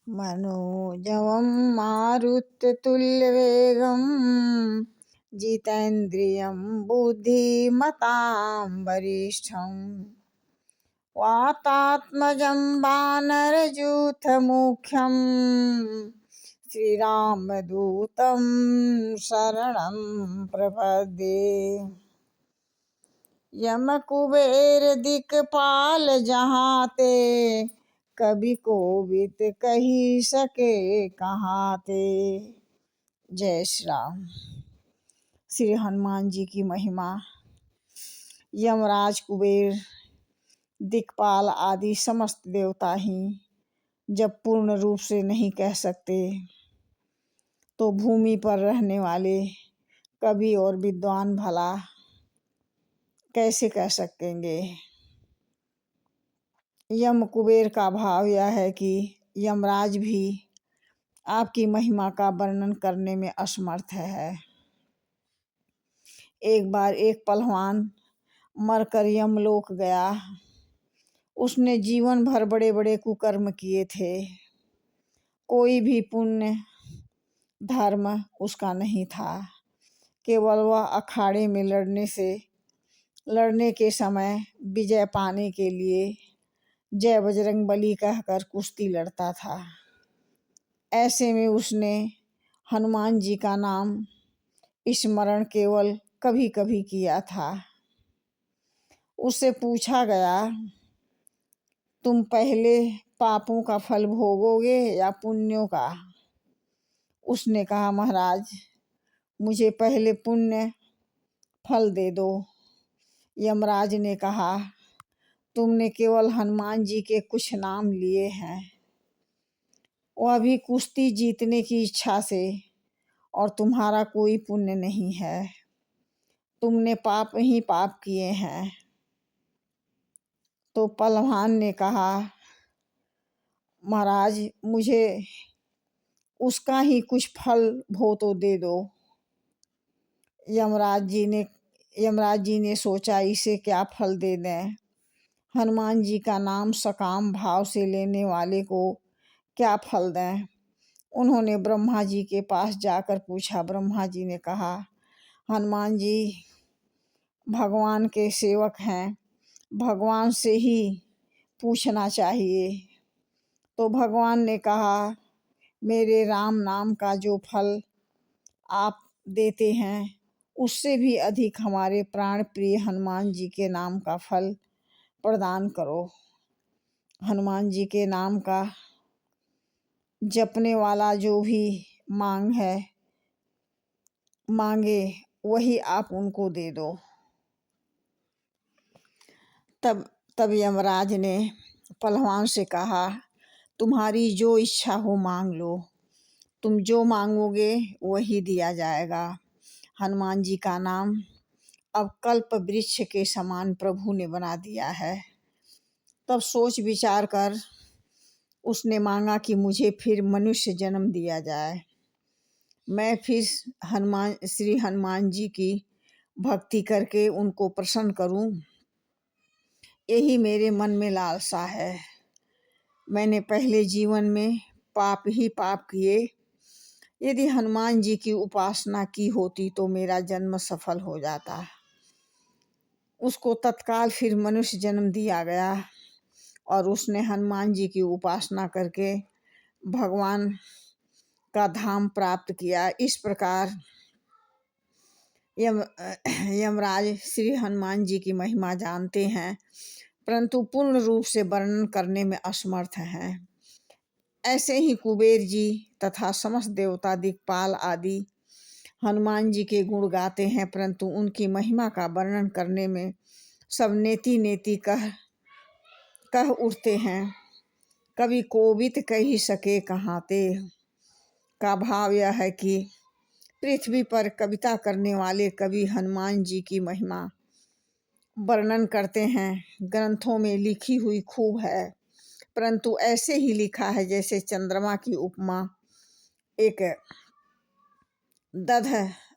मनोजवं मारुततुल्यवेगं जितेन्द्रियं बुद्धिमतां वरिष्ठं वातात्मजं वानरयूथमुख्यं श्रीरामदूतं शरणं प्रपद्ये। यम कुबेर दिक्पाल जहाँ ते, कभी कोविद कही सके कहाँ ते। जय श्री राम। श्री हनुमान जी की महिमा। यमराज, कुबेर, दिक्पाल आदि समस्त देवता ही जब पूर्ण रूप से नहीं कह सकते तो भूमि पर रहने वाले कवि और विद्वान भला कैसे कह सकेंगे। यम कुबेर का भाव यह है कि यमराज भी आपकी महिमा का वर्णन करने में असमर्थ है। एक बार एक पहलवान मरकर यमलोक गया। उसने जीवन भर बड़े बड़े कुकर्म किए थे। कोई भी पुण्य धर्म उसका नहीं था। केवल वह अखाड़े में लड़ने के समय विजय पाने के लिए जय बजरंगबली कहकर कुश्ती लड़ता था। ऐसे में उसने हनुमान जी का नाम स्मरण केवल कभी कभी किया था। उससे पूछा गया, तुम पहले पापों का फल भोगोगे या पुण्यों का? उसने कहा, महाराज मुझे पहले पुण्य फल दे दो। यमराज ने कहा, तुमने केवल हनुमान जी के कुछ नाम लिए हैं, वह भी कुश्ती जीतने की इच्छा से, और तुम्हारा कोई पुण्य नहीं है। तुमने पाप ही पाप किए हैं। तो पहलवान ने कहा, महाराज मुझे उसका ही कुछ फल भो तो दे दो। यमराज जी ने सोचा, इसे क्या फल दे दें। हनुमान जी का नाम सकाम भाव से लेने वाले को क्या फल दें। उन्होंने ब्रह्मा जी के पास जाकर पूछा। ब्रह्मा जी ने कहा, हनुमान जी भगवान के सेवक हैं, भगवान से ही पूछना चाहिए। तो भगवान ने कहा, मेरे राम नाम का जो फल आप देते हैं उससे भी अधिक हमारे प्राण प्रिय हनुमान जी के नाम का फल प्रदान करो। हनुमान जी के नाम का जपने वाला जो भी मांगे वही आप उनको दे दो। तब यमराज ने पहलवान से कहा, तुम्हारी जो इच्छा हो मांग लो। तुम जो मांगोगे वही दिया जाएगा। हनुमान जी का नाम अब कल्प वृक्ष के समान प्रभु ने बना दिया है। तब सोच विचार कर उसने मांगा कि मुझे फिर मनुष्य जन्म दिया जाए, मैं फिर श्री हनुमान जी की भक्ति करके उनको प्रसन्न करूं। यही मेरे मन में लालसा है। मैंने पहले जीवन में पाप ही पाप किए। यदि हनुमान जी की उपासना की होती तो मेरा जन्म सफल हो जाता। उसको तत्काल फिर मनुष्य जन्म दिया गया और उसने हनुमान जी की उपासना करके भगवान का धाम प्राप्त किया। इस प्रकार यमराज श्री हनुमान जी की महिमा जानते हैं, परंतु पूर्ण रूप से वर्णन करने में असमर्थ हैं। ऐसे ही कुबेर जी तथा समस्त देवता दिक्पाल आदि हनुमान जी के गुण गाते हैं, परंतु उनकी महिमा का वर्णन करने में सब नेति नेति कह उठते हैं। कभी कोविद कही सके कहाँ ते का भाव यह है कि पृथ्वी पर कविता करने वाले कवि हनुमान जी की महिमा वर्णन करते हैं। ग्रंथों में लिखी हुई खूब है, परंतु ऐसे ही लिखा है जैसे चंद्रमा की उपमा एक दध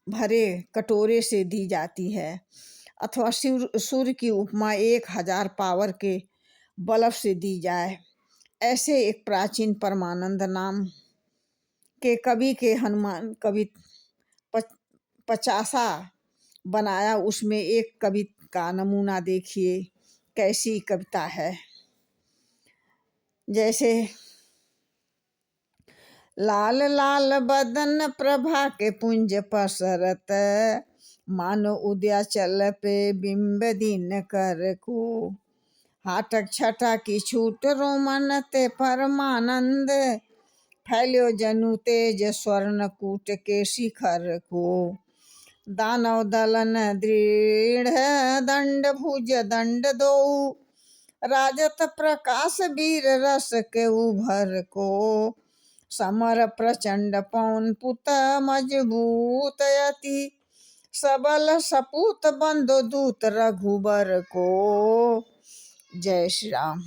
भरे कटोरे से दी जाती है, अथवा सूर्य की उपमा 1000 पावर के बल्ब से दी जाए। ऐसे एक प्राचीन परमानंद नाम के कवि के हनुमान कवि 50 बनाया। उसमें एक कवि का नमूना देखिए कैसी कविता है। जैसे लाल लाल बदन प्रभा के पुंज पसरत, मानो उदयाचल पे बिंब दिन कर को। हाटक छटा की छूट रोमन ते परमानंद, फैल्यो जनु तेज स्वर्ण कूट के शिखर को। दानव दलन दृढ़ दंड भुज दंड दो, राजत प्रकाश वीर रस के उभर को। समर प्रचंड पवन पुत मजबूत अति, सबल सपूत बंधु दूत रघुबर को। जय श्री राम।